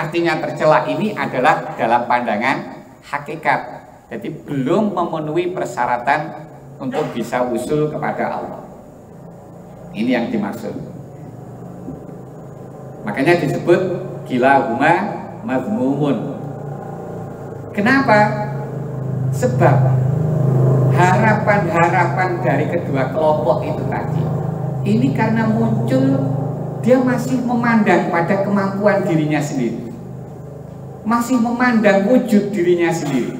artinya tercela ini adalah dalam pandangan hakikat. Jadi belum memenuhi persyaratan untuk bisa usul kepada Allah. Ini yang dimaksud. Makanya disebut kilahuma mazmumun. Kenapa? Sebab harapan-harapan dari kedua kelompok itu tadi, ini karena muncul dia masih memandang pada kemampuan dirinya sendiri, masih memandang wujud dirinya sendiri.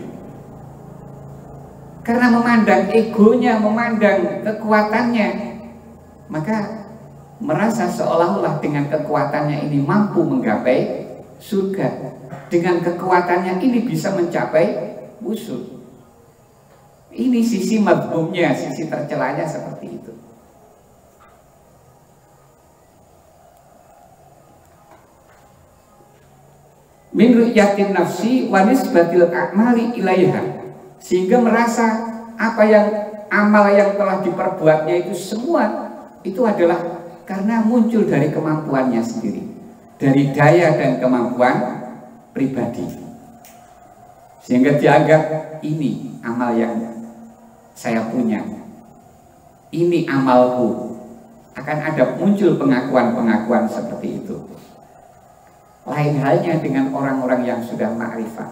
Karena memandang egonya, memandang kekuatannya, maka merasa seolah-olah dengan kekuatannya ini mampu menggapai surga. Dengan kekuatannya ini bisa mencapai usul. Ini sisi mazmumnya, sisi tercelanya seperti itu. Min ru'yatin nafsi wa nisbatil a'mali ilaiha, sehingga merasa apa yang amal yang telah diperbuatnya itu semua itu adalah karena muncul dari kemampuannya sendiri, dari daya dan kemampuan pribadi, sehingga dianggap ini amal yang saya punya, ini amalku. Akan ada muncul pengakuan-pengakuan seperti itu. Lain halnya dengan orang-orang yang sudah ma'rifat.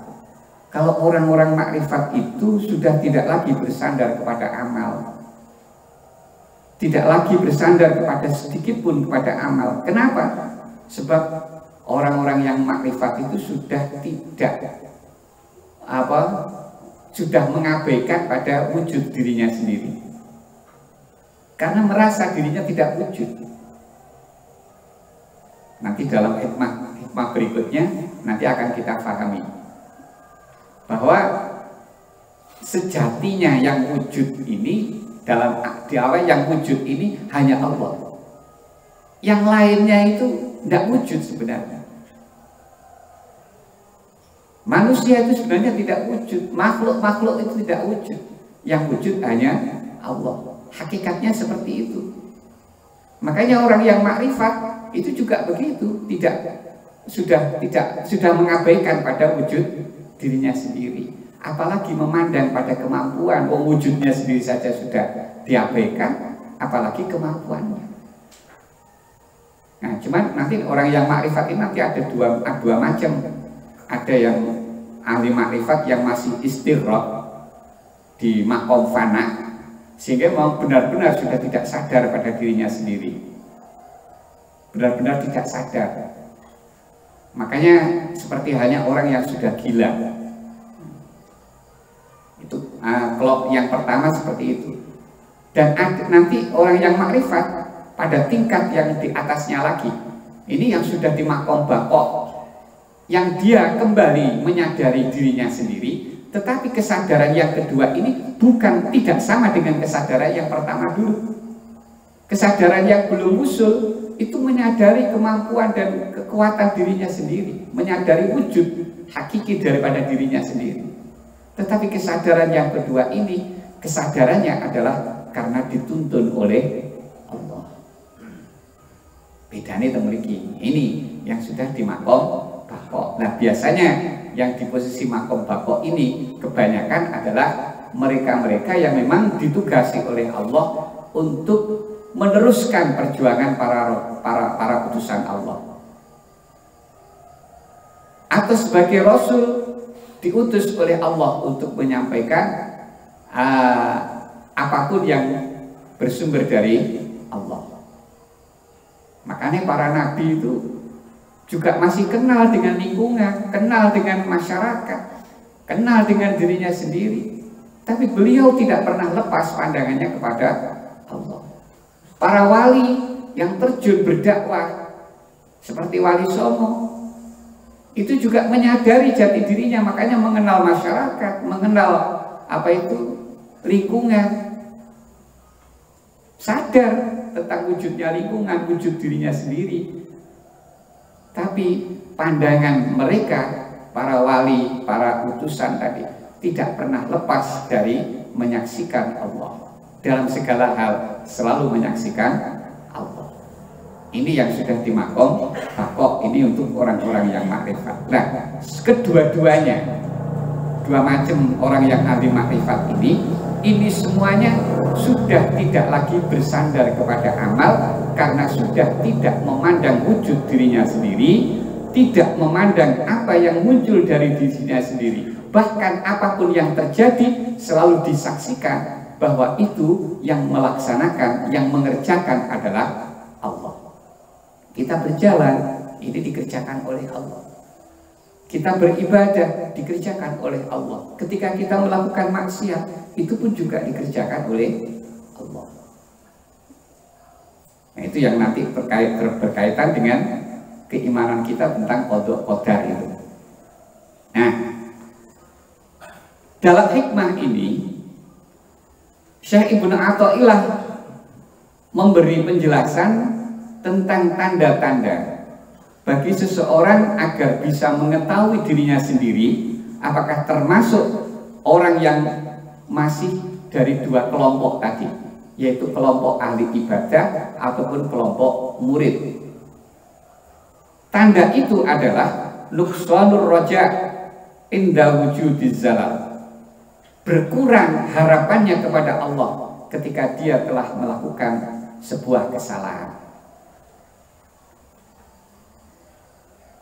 Kalau orang-orang makrifat itu sudah tidak lagi bersandar kepada amal, tidak lagi bersandar kepada sedikit pun kepada amal. Kenapa? Sebab orang-orang yang makrifat itu sudah sudah mengabaikan pada wujud dirinya sendiri, karena merasa dirinya tidak wujud. Nanti dalam hikmah berikutnya nanti akan kita pahami bahwa sejatinya yang wujud ini, dalam awal yang wujud ini hanya Allah. Yang lainnya itu tidak wujud sebenarnya. Manusia itu sebenarnya tidak wujud, makhluk-makhluk itu tidak wujud. Yang wujud hanya Allah. Hakikatnya seperti itu. Makanya orang yang makrifat itu juga begitu, sudah mengabaikan pada wujud dirinya sendiri, apalagi memandang pada kemampuan. Wujudnya sendiri saja sudah diabaikan, apalagi kemampuannya. Nah, cuman nanti orang yang makrifat ini nanti ada dua macam. Ada yang ahli makrifat yang masih istighraq di makom fana, sehingga mau benar-benar sudah tidak sadar pada dirinya sendiri, benar-benar tidak sadar. Makanya seperti halnya orang yang sudah gila. Itu kelompok yang pertama seperti itu. Dan nanti orang yang makrifat pada tingkat yang di atasnya lagi, ini yang sudah di makom baqo, yang dia kembali menyadari dirinya sendiri. Tetapi kesadaran yang kedua ini tidak sama dengan kesadaran yang pertama dulu. Kesadaran yang belum usul itu menyadari kemampuan dan kekuatan dirinya sendiri, menyadari wujud hakiki daripada dirinya sendiri. Tetapi kesadaran yang kedua ini, kesadarannya adalah karena dituntun oleh Allah. Bedanya memiliki ini yang sudah di makom baqo. Nah, biasanya yang di posisi makom baqo ini kebanyakan adalah mereka-mereka yang memang ditugasi oleh Allah untuk meneruskan perjuangan para utusan Allah, atau sebagai rasul diutus oleh Allah untuk menyampaikan apapun yang bersumber dari Allah. Makanya para nabi itu juga masih kenal dengan lingkungan, kenal dengan masyarakat, kenal dengan dirinya sendiri, tapi beliau tidak pernah lepas pandangannya kepada Allah. Para wali yang terjun berdakwah seperti Wali Songo itu juga menyadari jati dirinya, makanya mengenal masyarakat, mengenal lingkungan, sadar tentang wujudnya lingkungan, wujud dirinya sendiri. Tapi pandangan mereka, para wali, para utusan tadi, tidak pernah lepas dari menyaksikan Allah. Dalam segala hal selalu menyaksikan Allah. Ini yang sudah di makom takok, ini untuk orang-orang yang makrifat. Nah, kedua-duanya, dua macam orang yang ahli makrifat ini semuanya sudah tidak lagi bersandar kepada amal, karena sudah tidak memandang wujud dirinya sendiri, tidak memandang apa yang muncul dari dirinya sendiri. Bahkan apapun yang terjadi selalu disaksikan bahwa itu yang melaksanakan, yang mengerjakan adalah Allah. Kita berjalan, ini dikerjakan oleh Allah. Kita beribadah, dikerjakan oleh Allah. Ketika kita melakukan maksiat, itu pun juga dikerjakan oleh Allah. Nah, itu yang nanti berkaitan dengan keimanan kita tentang qada qadar itu. Nah, dalam hikmah ini Syekh Ibnu Athaillah memberi penjelasan tentang tanda-tanda bagi seseorang agar bisa mengetahui dirinya sendiri apakah termasuk orang yang masih dari dua kelompok tadi, yaitu kelompok ahli ibadah ataupun kelompok murid. Tanda itu adalah nuqsanur raja inda wujudiz zalal, berkurang harapannya kepada Allah ketika dia telah melakukan sebuah kesalahan.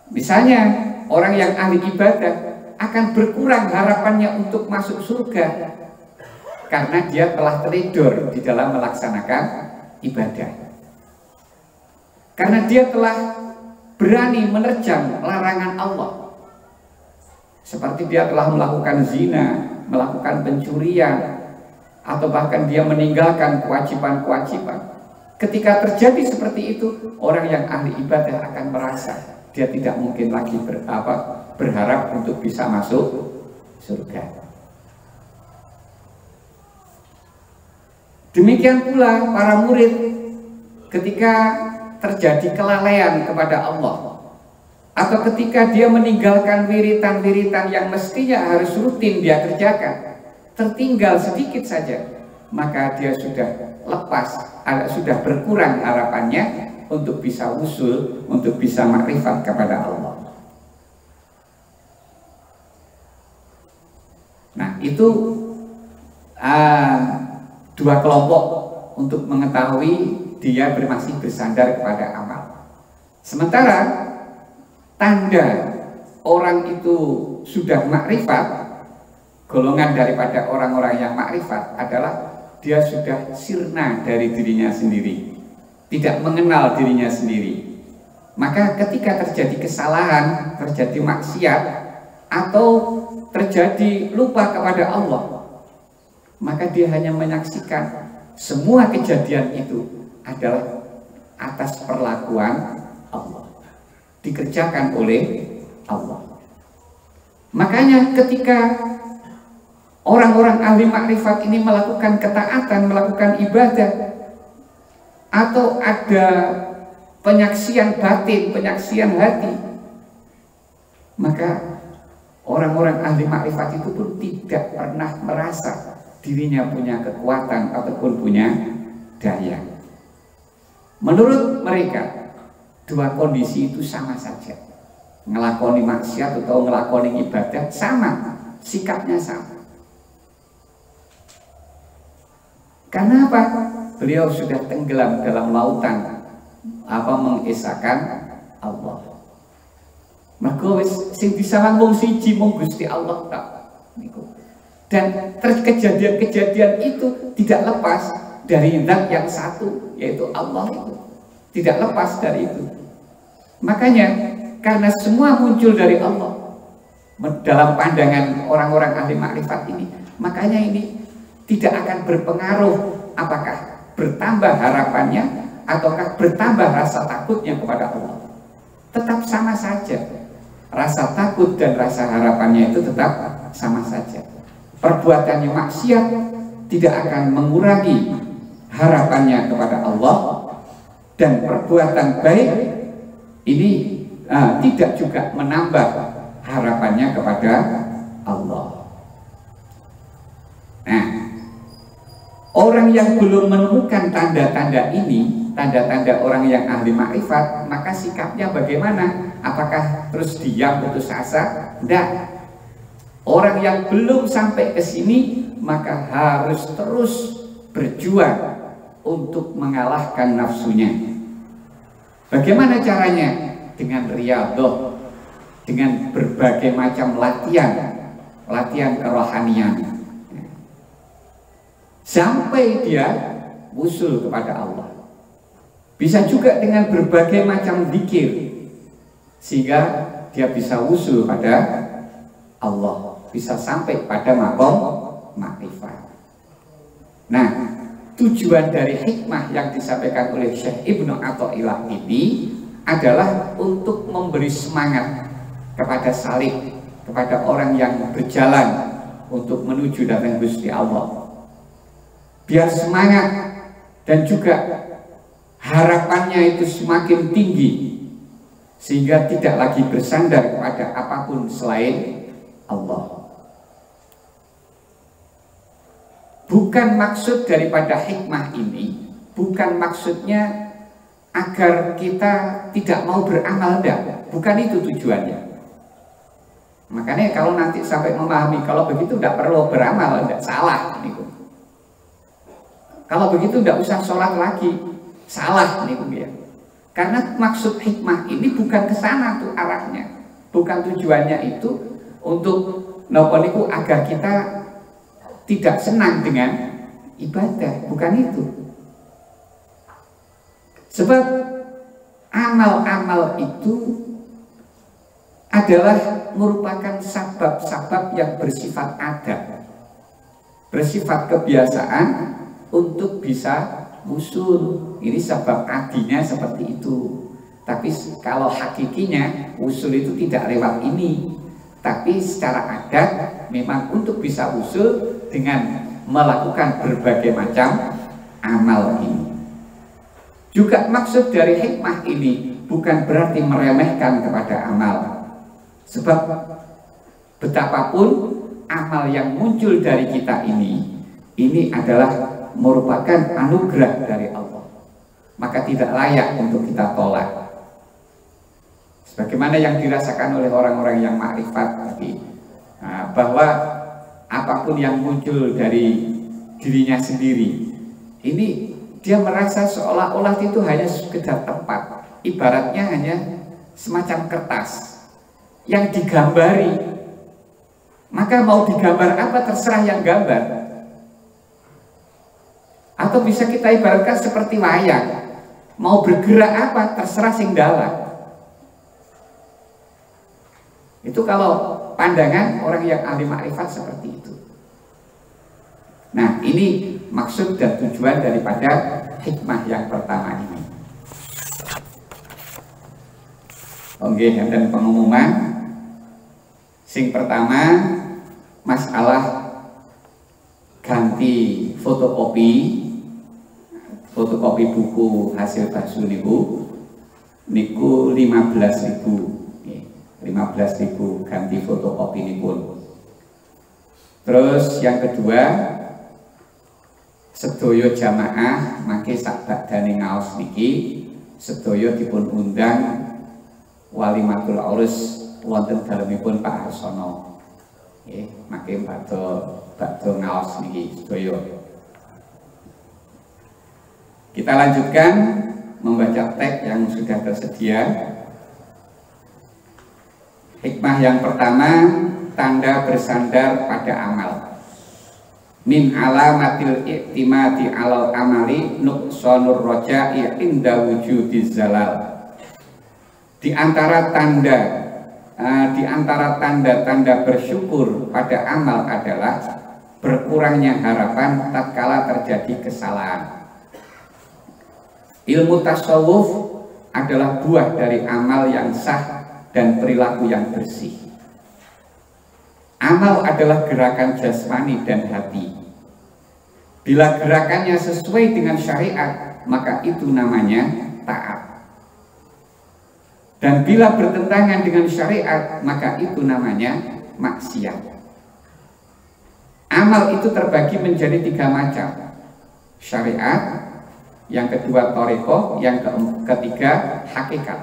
Misalnya orang yang ahli ibadah akan berkurang harapannya untuk masuk surga karena dia telah teledor di dalam melaksanakan ibadah, karena dia telah berani menerjang larangan Allah, seperti dia telah melakukan zina, melakukan pencurian, atau bahkan dia meninggalkan kewajiban-kewajiban. Ketika terjadi seperti itu, orang yang ahli ibadah akan merasa dia tidak mungkin lagi berharap untuk bisa masuk surga. Demikian pula para murid, ketika terjadi kelalaian kepada Allah, atau ketika dia meninggalkan wiritan-wiritan yang mestinya harus rutin dia kerjakan, tertinggal sedikit saja, maka dia sudah lepas, sudah berkurang harapannya untuk bisa usul, untuk bisa makrifat kepada Allah. Nah, itu dua kelompok untuk mengetahui dia masih bersandar kepada amal. Sementara tanda orang itu sudah makrifat, golongan daripada orang-orang yang makrifat adalah dia sudah sirna dari dirinya sendiri, tidak mengenal dirinya sendiri. Maka ketika terjadi kesalahan, terjadi maksiat, atau terjadi lupa kepada Allah, maka dia hanya menyaksikan semua kejadian itu adalah atas perlakuan Allah, dikerjakan oleh Allah. Makanya ketika orang-orang ahli makrifat ini melakukan ketaatan, melakukan ibadah, atau ada penyaksian batin, penyaksian hati, maka orang-orang ahli makrifat itu pun tidak pernah merasa dirinya punya kekuatan ataupun punya daya. Menurut mereka, dua kondisi itu sama saja. Ngelakoni maksiat atau ngelakoni ibadah sama, sikapnya sama. Karena apa? Beliau sudah tenggelam dalam lautan mengesahkan Allah. Maka sing disawang wong siji mung Gusti Allah tak niku. Dan kejadian-kejadian itu tidak lepas dari zat yang satu, yaitu Allah itu. Tidak lepas dari itu. Makanya karena semua muncul dari Allah dalam pandangan orang-orang ahli makrifat ini, makanya ini tidak akan berpengaruh apakah bertambah harapannya ataukah bertambah rasa takutnya kepada Allah. Tetap sama saja. Rasa takut dan rasa harapannya itu tetap sama saja. Perbuatannya maksiat tidak akan mengurangi harapannya kepada Allah, dan perbuatan baik ini tidak juga menambah harapannya kepada Allah. Nah, orang yang belum menemukan tanda-tanda ini, tanda-tanda orang yang ahli makrifat, maka sikapnya bagaimana? Apakah terus diam putus asa? Tidak. Orang yang belum sampai ke sini maka harus terus berjuang untuk mengalahkan nafsunya. Bagaimana caranya? Dengan riyadhah, dengan berbagai macam latihan kerohanian, sampai dia wusul kepada Allah. Bisa juga dengan berbagai macam zikir, sehingga dia bisa wusul pada Allah, bisa sampai pada maqam makrifat. Nah, tujuan dari hikmah yang disampaikan oleh Syekh Ibnu Athaillah ini adalah untuk memberi semangat kepada salik, kepada orang yang berjalan untuk menuju datang Gusti Allah, biar semangat dan juga harapannya itu semakin tinggi, sehingga tidak lagi bersandar kepada apapun selain Allah. Bukan maksud daripada hikmah ini, bukan maksudnya agar kita tidak mau beramal, enggak. Bukan itu tujuannya. Makanya kalau nanti sampai memahami kalau begitu tidak perlu beramal, tidak salah ini. Kalau begitu tidak usah sholat lagi, salah ini ya. Karena maksud hikmah ini bukan ke sana tuh arahnya, bukan tujuannya itu untuk nopo niku agar kita tidak senang dengan ibadah, bukan itu. Sebab amal-amal itu adalah merupakan sabab-sabab yang bersifat adat, bersifat kebiasaan untuk bisa wusul. Ini sebab adinya seperti itu. Tapi kalau hakikinya wusul itu tidak lewat ini, tapi secara adat memang untuk bisa wusul dengan melakukan berbagai macam amal ini. Juga maksud dari hikmah ini bukan berarti meremehkan kepada amal. Sebab betapapun amal yang muncul dari kita ini adalah merupakan anugerah dari Allah, maka tidak layak untuk kita tolak. Sebagaimana yang dirasakan oleh orang-orang yang makrifat tadi, bahwa apapun yang muncul dari dirinya sendiri, ini dia merasa seolah-olah itu hanya sekedar tempat, ibaratnya hanya semacam kertas yang digambari. Maka mau digambar apa terserah yang gambar. Atau bisa kita ibaratkan seperti wayang, mau bergerak apa terserah sing dalang. Itu kalau pandangan orang yang ahli makrifat seperti itu. Nah, ini maksud dan tujuan daripada hikmah yang pertama ini. Oke, dan pengumuman. Sing pertama, masalah ganti fotokopi buku hasil bahsu niku 15.000 ganti fotokopi niku. Terus yang kedua, sedaya jamaah mangke sak badane ngaos niki sedaya dipun undang walimatul urus wonten dalemipun Pak Harsono. Nggih, mangke badhe ngaos niki sedaya. Kita lanjutkan membaca teks yang sudah tersedia. Hikmah yang pertama, tanda bersandar pada amal. Min alamatil i'timadi alal amali nuqsanur roja'i inda wujudiz zalal. Di antara tanda-tanda bersyukur pada amal adalah berkurangnya harapan tatkala terjadi kesalahan. Ilmu tasawuf adalah buah dari amal yang sah dan perilaku yang bersih. Amal adalah gerakan jasmani dan hati. Bila gerakannya sesuai dengan syariat, maka itu namanya taat. Dan bila bertentangan dengan syariat, maka itu namanya maksiat. Amal itu terbagi menjadi 3 macam: syariat, yang kedua thariqah, yang ketiga hakikat.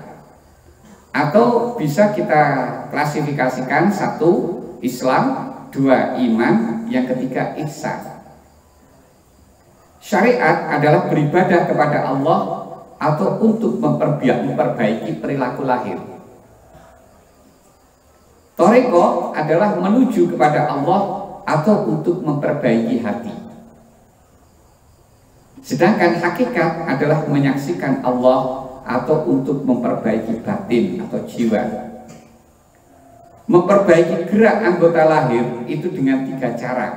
Atau bisa kita klasifikasikan, satu Islam, dua iman, yang ketiga ihsan. Syariat adalah beribadah kepada Allah atau untuk memperbaiki perilaku lahir. Thariqah adalah menuju kepada Allah atau untuk memperbaiki hati. Sedangkan hakikat adalah menyaksikan Allah atau untuk memperbaiki batin atau jiwa. Memperbaiki gerak anggota lahir itu dengan 3 cara.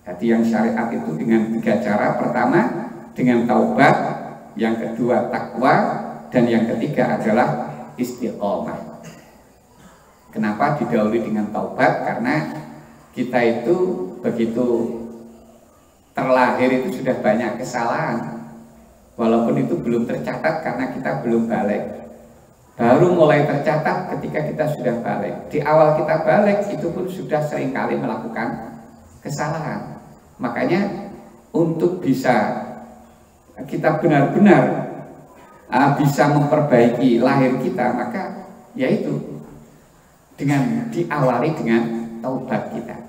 Jadi yang syariat itu dengan 3 cara. Pertama dengan taubat, yang kedua takwa, dan yang ketiga adalah istiqomah. Kenapa didahului dengan taubat? Karena kita itu begitu terlahir itu sudah banyak kesalahan, walaupun itu belum tercatat karena kita belum balik. Baru mulai tercatat ketika kita sudah balik. Di awal kita balik itu pun sudah seringkali melakukan kesalahan. Makanya untuk bisa kita benar-benar bisa memperbaiki lahir kita, maka yaitu dengan diawali dengan taubat kita.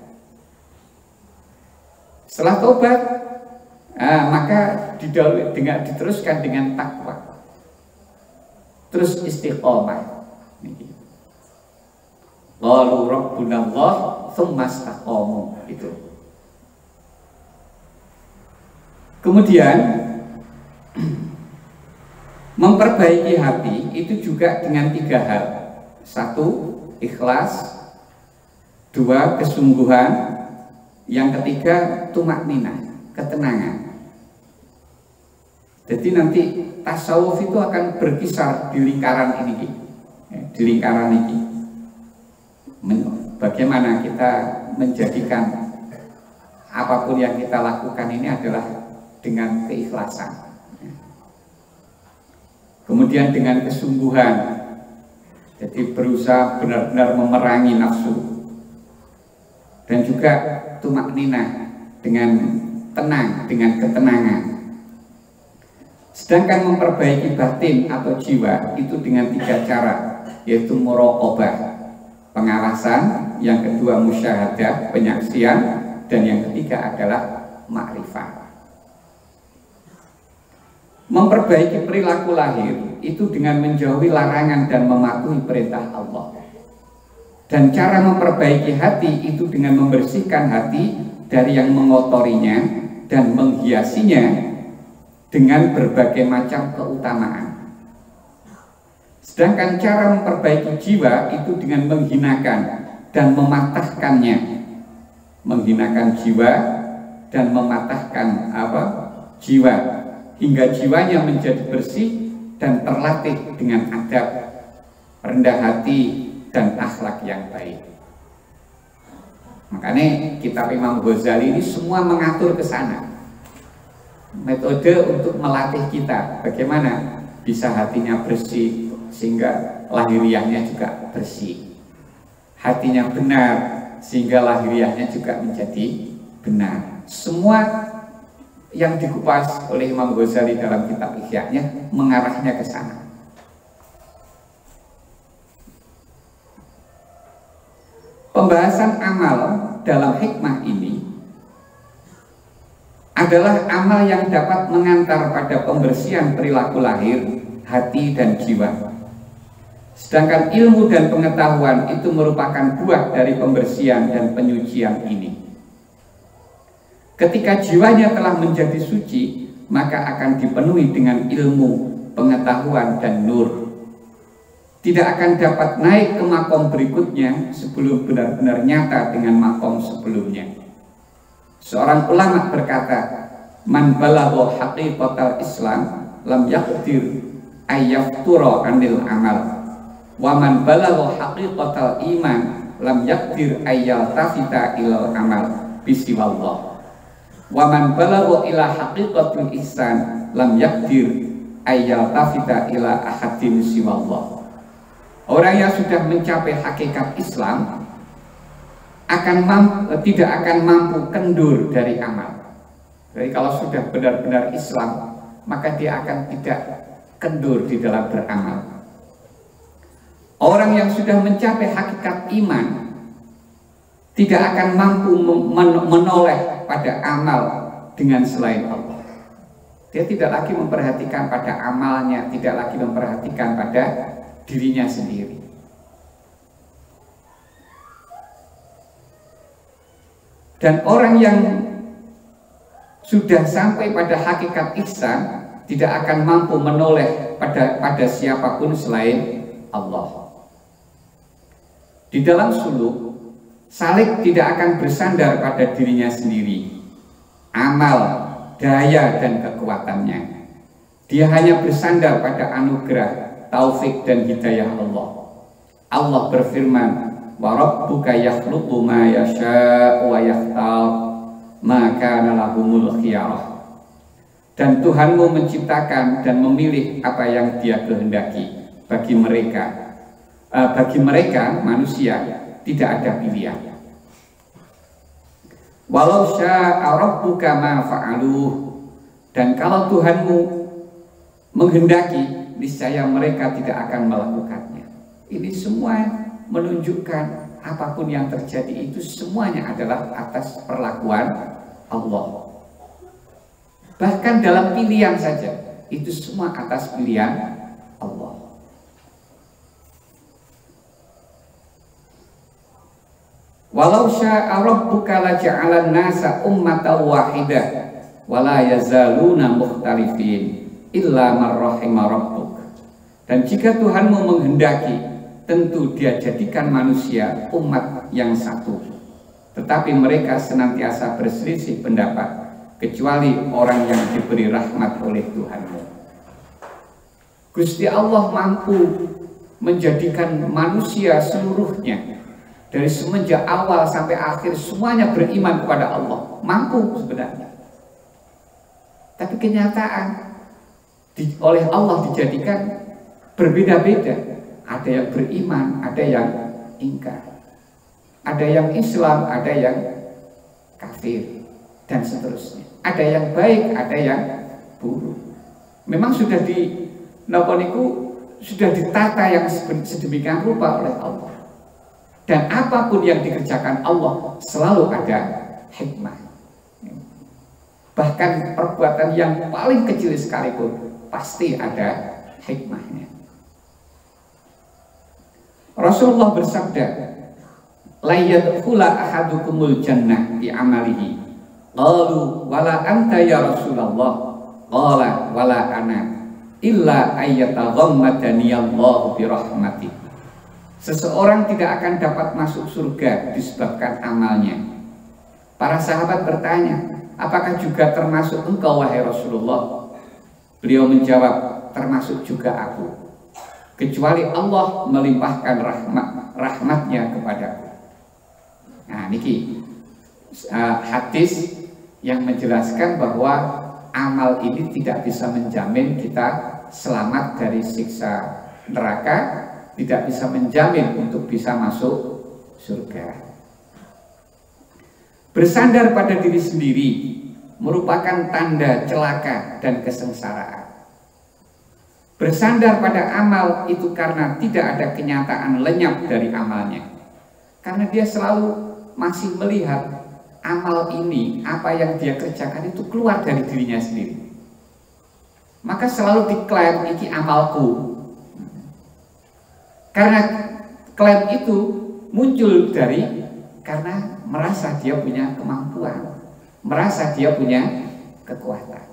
Setelah taubat, maka diteruskan dengan takwa, terus istiqomah. Qalu rabbunallah tsumma istaqamu, itu. Kemudian memperbaiki hati itu juga dengan 3 hal. 1, ikhlas. 2, kesungguhan. Yang ketiga, tumakninah, ketenangan. Jadi nanti tasawuf itu akan berkisar di lingkaran ini, di lingkaran ini. Bagaimana kita menjadikan apapun yang kita lakukan ini adalah dengan keikhlasan. Kemudian dengan kesungguhan. Jadi berusaha benar-benar memerangi nafsu. Dan juga tumakninah, dengan tenang, dengan ketenangan. Sedangkan memperbaiki batin atau jiwa itu dengan 3 cara, yaitu muraqabah, pengawasan, yang kedua musyahadah, penyaksian, dan yang ketiga adalah makrifat. Memperbaiki perilaku lahir itu dengan menjauhi larangan dan mematuhi perintah Allah. Dan cara memperbaiki hati itu dengan membersihkan hati dari yang mengotorinya dan menghiasinya dengan berbagai macam keutamaan. Sedangkan cara memperbaiki jiwa itu dengan menghinakan dan mematahkannya, menghinakan jiwa dan mematahkan jiwa, hingga jiwanya menjadi bersih dan terlatih dengan adab, rendah hati, dan akhlak yang baik. Makanya kitab Imam Ghazali ini semua mengatur ke sana. Metode untuk melatih kita bagaimana bisa hatinya bersih sehingga lahiriahnya juga bersih. Hatinya benar sehingga lahiriahnya juga menjadi benar. Semua yang dikupas oleh Imam Ghazali dalam kitab Ihya-nya mengarahnya ke sana. Pembahasan amal dalam hikmah ini adalah amal yang dapat mengantar pada pembersihan perilaku lahir, hati, dan jiwa. Sedangkan ilmu dan pengetahuan itu merupakan buah dari pembersihan dan penyucian ini. Ketika jiwanya telah menjadi suci, maka akan dipenuhi dengan ilmu, pengetahuan, dan nur. Tidak akan dapat naik ke makom berikutnya sebelum benar-benar nyata dengan makom sebelumnya. Seorang ulama berkata, "Man balagha haqiqatal Islam lam yaqdir ayyaftura anil amal. Wa man balagha haqiqatal iman lam yaqdir ayyaltafita ilal amal bisiwallah. Wa man balagha ila haqiqatil ihsan lam yaqdir ayyaltafita ila ahadin siwallah." Orang yang sudah mencapai hakikat Islam tidak akan mampu kendur dari amal. Jadi kalau sudah benar-benar Islam, maka dia akan tidak kendur di dalam beramal. Orang yang sudah mencapai hakikat iman tidak akan mampu menoleh pada amal dengan selain Allah. Dia tidak lagi memperhatikan pada amalnya, tidak lagi memperhatikan pada dirinya sendiri. Dan orang yang sudah sampai pada hakikat ihsan tidak akan mampu menoleh pada siapapun selain Allah. Di dalam suluk, salik tidak akan bersandar pada dirinya sendiri, amal, daya dan kekuatannya. Dia hanya bersandar pada anugerah, taufik dan hidayah Allah. Allah berfirman, wa rabbuka yakhluqu ma yasha'u wa yakhtar ma kana lahumul khiyarah. Dan Tuhanmu menciptakan dan memilih apa yang Dia kehendaki bagi mereka. Bagi mereka manusia tidak ada pilihan. Walau sya'a rabbuka ma fa'aluh, dan kalau Tuhanmu menghendaki, niscaya mereka tidak akan melakukannya. Ini semua menunjukkan apapun yang terjadi itu semuanya adalah atas perlakuan Allah. Bahkan dalam pilihan saja, itu semua atas pilihan Allah. Walau sya'a rabbuka laja'alan nasa ummatan wahidah wala yazaluna mukhtalifin illa man rahima rabbuk. Dan jika Tuhanmu menghendaki, tentu Dia jadikan manusia umat yang satu. Tetapi mereka senantiasa berselisih pendapat, kecuali orang yang diberi rahmat oleh Tuhanmu. Gusti Allah mampu menjadikan manusia seluruhnya, dari semenjak awal sampai akhir semuanya beriman kepada Allah. Mampu sebenarnya. Tapi kenyataan oleh Allah dijadikan berbeda-beda. Ada yang beriman, ada yang ingkar. Ada yang Islam, ada yang kafir, dan seterusnya. Ada yang baik, ada yang buruk. Memang sudah sudah ditata yang sedemikian rupa oleh Allah. Dan apapun yang dikerjakan Allah selalu ada hikmah. Bahkan perbuatan yang paling kecil sekalipun pasti ada hikmahnya. Rasulullah bersabda, la yadkhula ahadukumul jannah bi amalihi. Qalu wala anta ya Rasulullah. Qala wala ana illa ayyataghammadani Allah bi rahmatih. Seseorang tidak akan dapat masuk surga disebabkan amalnya. Para sahabat bertanya, apakah juga termasuk engkau wahai Rasulullah? Beliau menjawab, termasuk juga aku, kecuali Allah melimpahkan rahmatnya kepadaku. Nah, niki hadis yang menjelaskan bahwa amal ini tidak bisa menjamin kita selamat dari siksa neraka, tidak bisa menjamin untuk bisa masuk surga. Bersandar pada diri sendiri merupakan tanda celaka dan kesengsaraan. Bersandar pada amal itu karena tidak ada kenyataan lenyap dari amalnya. Karena dia selalu masih melihat amal ini, apa yang dia kerjakan itu keluar dari dirinya sendiri. Maka selalu diklaim, iki amalku. Karena klaim itu muncul karena merasa dia punya kemampuan, merasa dia punya kekuatan.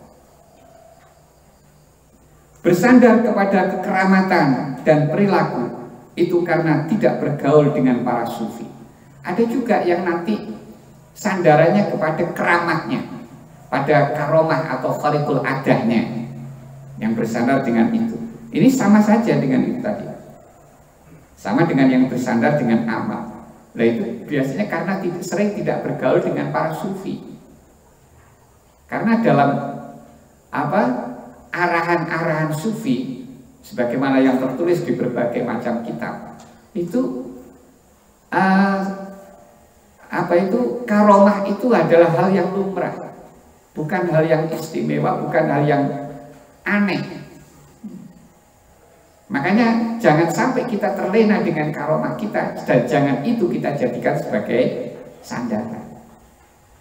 Bersandar kepada kekeramatan dan perilaku itu karena tidak bergaul dengan para sufi. Ada juga yang nanti sandarannya kepada keramatnya, pada karomah atau kharikul adahnya, yang bersandar dengan itu. Ini sama saja dengan itu tadi. Sama dengan yang bersandar dengan amal. Nah itu biasanya karena sering tidak bergaul dengan para sufi. Karena dalam arahan-arahan sufi, sebagaimana yang tertulis di berbagai macam kitab, itu karomah itu adalah hal yang lumrah, bukan hal yang istimewa, bukan hal yang aneh. Makanya jangan sampai kita terlena dengan karomah kita, dan jangan itu kita jadikan sebagai sandaran.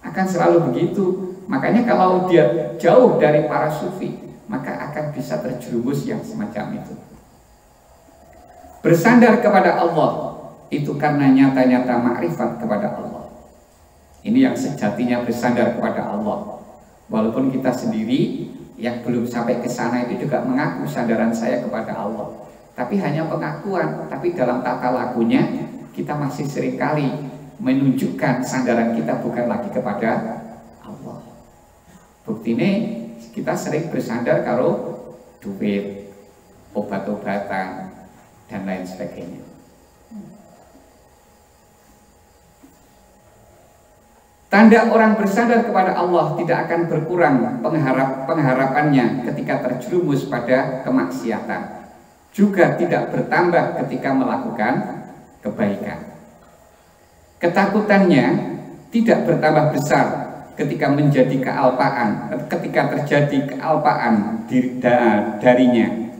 Akan selalu begitu. Makanya kalau dia jauh dari para sufi, maka akan bisa terjerumus yang semacam itu. Bersandar kepada Allah itu karena nyata-nyata makrifat kepada Allah. Ini yang sejatinya bersandar kepada Allah. Walaupun kita sendiri yang belum sampai ke sana itu juga mengaku sandaran saya kepada Allah. Tapi hanya pengakuan, tapi dalam tata lakunya kita masih seringkali menunjukkan sandaran kita bukan lagi kepada Allah. Buktinya kita sering bersandar karo duit, obat-obatan, dan lain sebagainya. Tanda orang bersandar kepada Allah tidak akan berkurang pengharapannya ketika terjerumus pada kemaksiatan, juga tidak bertambah ketika melakukan kebaikan. Ketakutannya tidak bertambah besar ketika terjadi kealpaan darinya,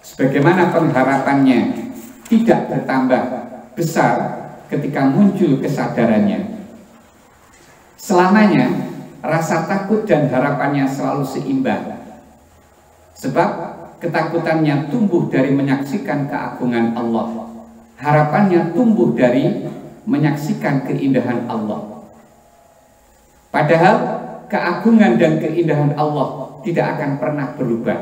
sebagaimana pengharapannya tidak bertambah besar ketika muncul kesadarannya. Selamanya rasa takut dan harapannya selalu seimbang, sebab ketakutannya tumbuh dari menyaksikan keagungan Allah, harapannya tumbuh dari menyaksikan keindahan Allah. Padahal keagungan dan keindahan Allah tidak akan pernah berubah,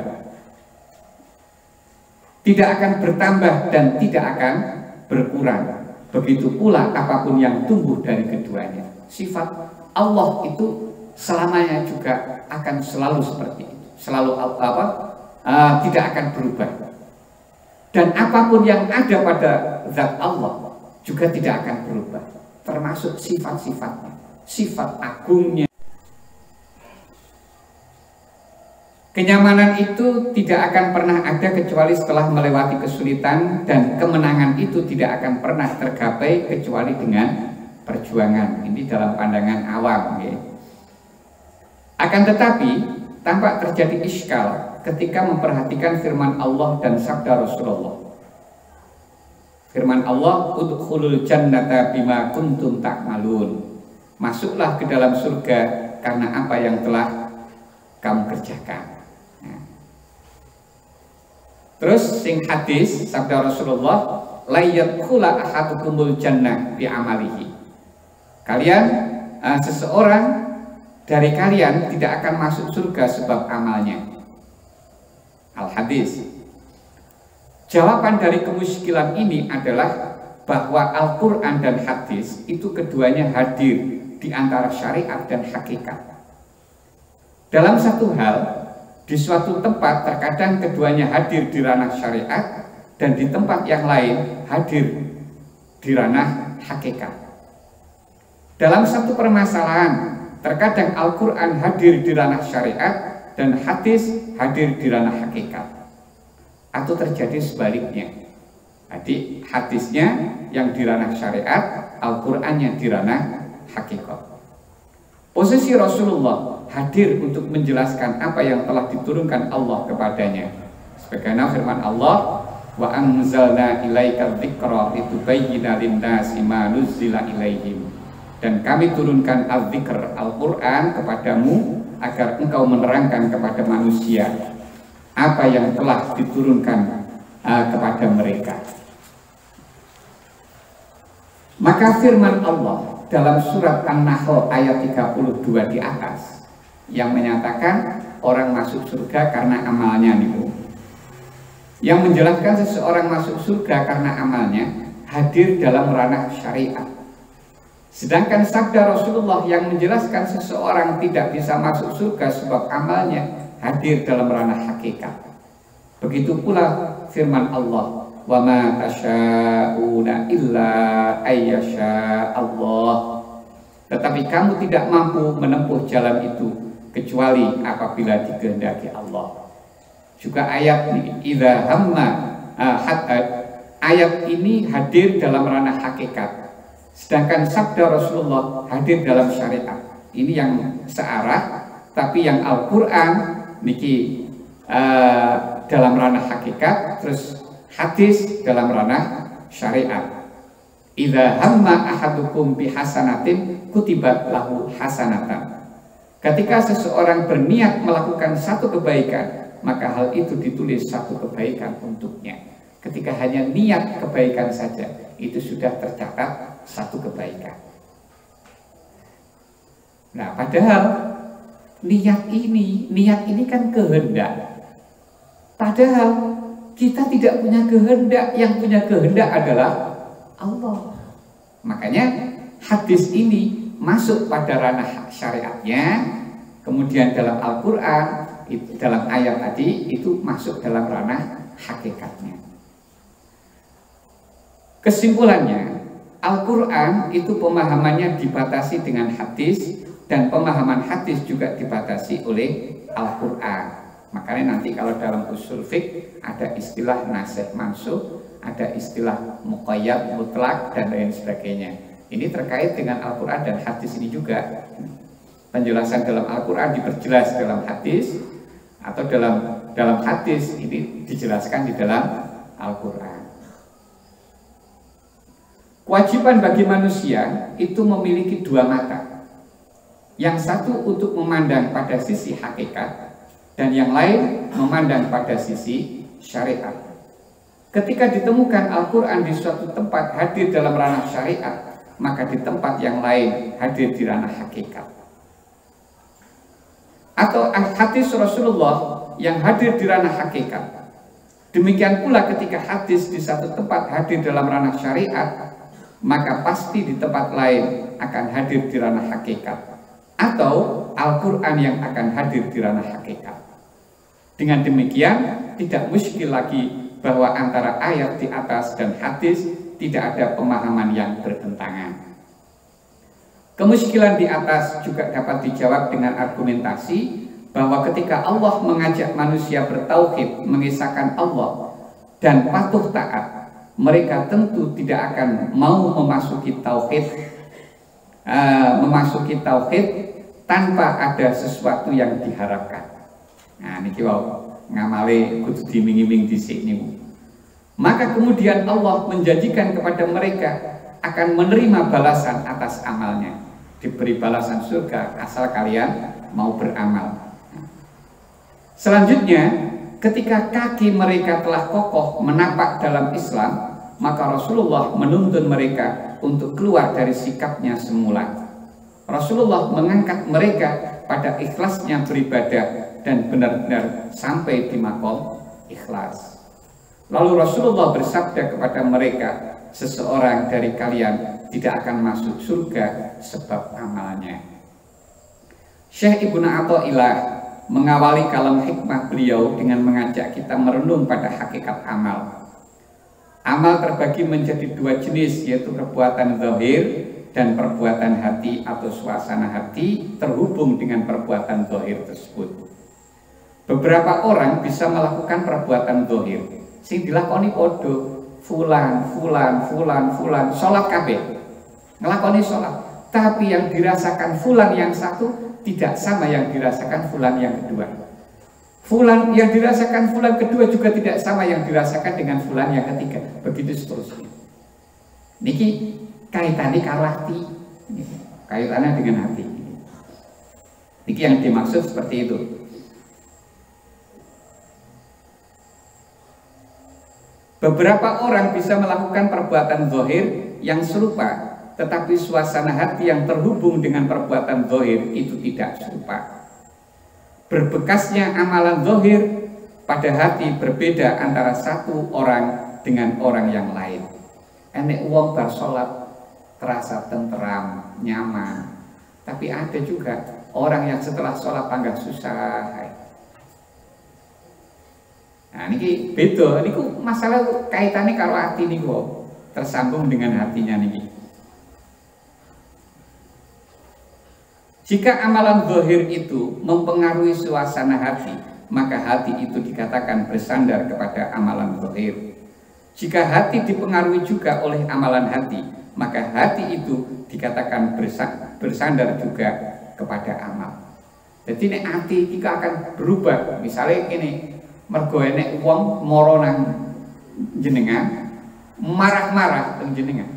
tidak akan bertambah dan tidak akan berkurang. Begitu pula apapun yang tumbuh dari keduanya. Sifat Allah itu selamanya juga akan selalu seperti itu, selalu tidak akan berubah. Dan apapun yang ada pada zat Allah juga tidak akan berubah, termasuk sifat-sifatnya, sifat agungnya. Kenyamanan itu tidak akan pernah ada kecuali setelah melewati kesulitan, dan kemenangan itu tidak akan pernah tergapai kecuali dengan perjuangan. Ini dalam pandangan awam, ya. Akan tetapi tampak terjadi iskal ketika memperhatikan firman Allah dan sabda Rasulullah. Firman Allah, udkhulul jannata bima kuntum ta'malun. Masuklah ke dalam surga karena apa yang telah kamu kerjakan. Nah. Terus sing hadis sabda Rasulullah, la yadkhula ahadukumul jannah bi amalihi. Seseorang dari kalian tidak akan masuk surga sebab amalnya. Al-hadis. Jawaban dari kemuskilan ini adalah bahwa Al-Quran dan hadis itu keduanya hadir di antara syariat dan hakikat. Dalam satu hal, di suatu tempat terkadang keduanya hadir di ranah syariat, dan di tempat yang lain hadir di ranah hakikat. Dalam satu permasalahan, terkadang Al-Quran hadir di ranah syariat dan hadis hadir di ranah hakikat. Atau terjadi sebaliknya. Jadi hadisnya yang di ranah syariat, Al-Qurannya di ranah hakikat. Posisi Rasulullah hadir untuk menjelaskan apa yang telah diturunkan Allah kepadanya. Sebagaimana firman Allah, wa anzalna ilaika dzikra litubayyina lin-nasi ma nuzzila ilaihim. Dan kami turunkan al-dzikr, Al-Quran kepadamu agar engkau menerangkan kepada manusia apa yang telah diturunkan kepada mereka. Maka firman Allah dalam surat An-Nahl ayat 32 di atas yang menyatakan orang masuk surga karena amalnya nih, yang menjelaskan seseorang masuk surga karena amalnya hadir dalam ranah syariat. Sedangkan sabda Rasulullah yang menjelaskan seseorang tidak bisa masuk surga sebab amalnya hadir dalam ranah hakikat. Begitu pula firman Allah, wa ma tasya'una illa ayyasha Allah. Tetapi kamu tidak mampu menempuh jalan itu kecuali apabila dikehendaki Allah. Juga ayat ini, idza hamma, ayat ini hadir dalam ranah hakikat. Sedangkan sabda Rasulullah hadir dalam syariat. Ini yang searah, tapi yang Al-Quran niki dalam ranah hakikat, terus hadis dalam ranah syariat. Idza hamma ahadukum bihasanatin kutibat lahu hasanatan. Ketika seseorang berniat melakukan satu kebaikan, maka hal itu ditulis satu kebaikan untuknya. Ketika hanya niat kebaikan saja, itu sudah tercatat satu kebaikan. Nah, padahal niat ini kan kehendak. Padahal kita tidak punya kehendak, yang punya kehendak adalah Allah. Makanya hadis ini masuk pada ranah syariatnya, kemudian dalam Al-Quran, dalam ayat tadi itu masuk dalam ranah hakikatnya. Kesimpulannya, Al-Quran itu pemahamannya dibatasi dengan hadis, dan pemahaman hadis juga dibatasi oleh Al-Quran. Makanya nanti kalau dalam usul fiqh ada istilah nasikh mansukh, ada istilah muqayyad mutlak, dan lain sebagainya. Ini terkait dengan Al-Quran dan hadis ini juga. Penjelasan dalam Al-Quran diperjelas dalam hadis, atau dalam hadis ini dijelaskan di dalam Al-Quran. Kewajiban bagi manusia itu memiliki dua mata. Yang satu untuk memandang pada sisi hakikat, dan yang lain memandang pada sisi syariat. Ketika ditemukan Al-Quran di suatu tempat hadir dalam ranah syariat, maka di tempat yang lain hadir di ranah hakikat. Atau hadis Rasulullah yang hadir di ranah hakikat. Demikian pula ketika hadis di satu tempat hadir dalam ranah syariat, maka pasti di tempat lain akan hadir di ranah hakikat. Atau Al-Quran yang akan hadir di ranah hakikat. Dengan demikian tidak muskil lagi bahwa antara ayat di atas dan hadis tidak ada pemahaman yang bertentangan. Kemuskilan di atas juga dapat dijawab dengan argumentasi bahwa ketika Allah mengajak manusia bertauhid, mengisahkan Allah dan patuh taat, mereka tentu tidak akan mau memasuki tauhid tanpa ada sesuatu yang diharapkan. Nah, niki wau ngamale kudu diming-iming dhisik niku. Maka kemudian Allah menjanjikan kepada mereka akan menerima balasan atas amalnya, diberi balasan surga asal kalian mau beramal. Selanjutnya, ketika kaki mereka telah kokoh menapak dalam Islam, maka Rasulullah menuntun mereka untuk keluar dari sikapnya semula. Rasulullah mengangkat mereka pada ikhlasnya beribadah dan benar-benar sampai di maqam ikhlas. Lalu Rasulullah bersabda kepada mereka, seseorang dari kalian tidak akan masuk surga sebab amalnya. Syekh Ibnu Athaillah mengawali kalam hikmah beliau dengan mengajak kita merenung pada hakikat amal. Amal terbagi menjadi dua jenis, yaitu perbuatan zahir dan perbuatan hati atau suasana hati terhubung dengan perbuatan zahir tersebut. Beberapa orang bisa melakukan perbuatan zahir sing dilakoni podo, fulan, sholat kabeh, ngelakoni sholat, tapi yang dirasakan fulan yang satu tidak sama yang dirasakan fulan yang kedua. Fulan yang dirasakan fulan kedua juga tidak sama yang dirasakan dengan fulan yang ketiga. Begitu seterusnya. Niki kaitannya karo hati, kaitannya dengan hati. Niki yang dimaksud seperti itu. Beberapa orang bisa melakukan perbuatan zahir yang serupa, tetapi suasana hati yang terhubung dengan perbuatan zahir itu tidak serupa. Berbekasnya amalan zahir pada hati berbeda antara satu orang dengan orang yang lain. Enek wong bar sholat terasa tenteram, nyaman. Tapi ada juga orang yang setelah sholat panggah susah. Nah, ini beda, ini masalah kaitannya karo hati nih tersambung dengan hatinya nih. Jika amalan zahir itu mempengaruhi suasana hati, maka hati itu dikatakan bersandar kepada amalan zahir. Jika hati dipengaruhi juga oleh amalan hati, maka hati itu dikatakan bersandar juga kepada amal. Jadi ini hati kita akan berubah. Misalnya ini Mergo enek wong mara nang jenengan, marah-marah teng jenengan.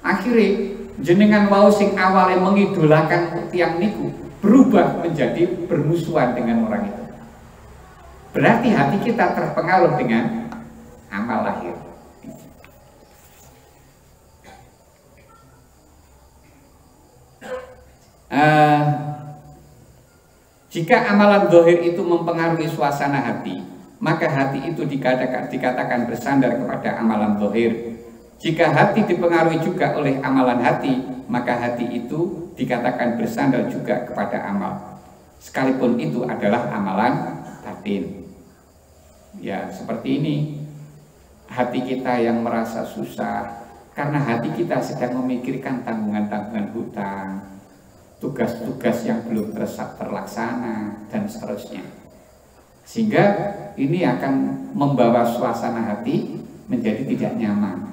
Akhirnya jenengan wau sing awale mengidolakan tiang niku berubah menjadi bermusuhan dengan orang itu. Berarti hati kita terpengaruh dengan amal lahir. Jika amalan zahir itu mempengaruhi suasana hati, maka hati itu dikatakan bersandar kepada amalan zahir. Jika hati dipengaruhi juga oleh amalan hati, maka hati itu dikatakan bersandar juga kepada amal, sekalipun itu adalah amalan batin. Ya, seperti ini. Hati kita yang merasa susah karena hati kita sedang memikirkan tanggungan-tanggungan hutang, tugas-tugas yang belum terlaksana, dan seterusnya. Sehingga ini akan membawa suasana hati menjadi tidak nyaman.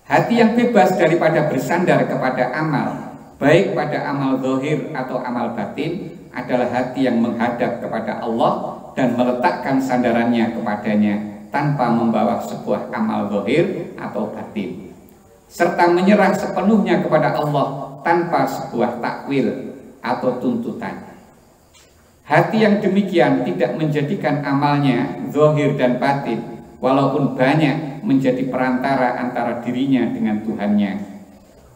Hati yang bebas daripada bersandar kepada amal, baik pada amal zahir atau amal batin, adalah hati yang menghadap kepada Allah dan meletakkan sandarannya kepadanya tanpa membawa sebuah amal zahir atau batin, serta menyerah sepenuhnya kepada Allah tanpa sebuah takwil atau tuntutan. Hati yang demikian tidak menjadikan amalnya zahir dan batin, walaupun banyak, menjadi perantara antara dirinya dengan Tuhannya.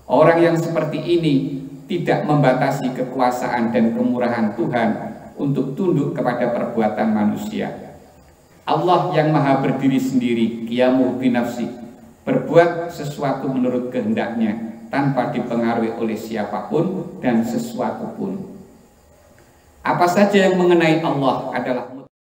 Orang yang seperti ini tidak membatasi kekuasaan dan kemurahan Tuhan untuk tunduk kepada perbuatan manusia. Allah yang maha berdiri sendiri, qiyamuh binafsi, berbuat sesuatu menurut kehendaknya tanpa dipengaruhi oleh siapapun dan sesuatu pun. Apa saja yang mengenai Allah adalah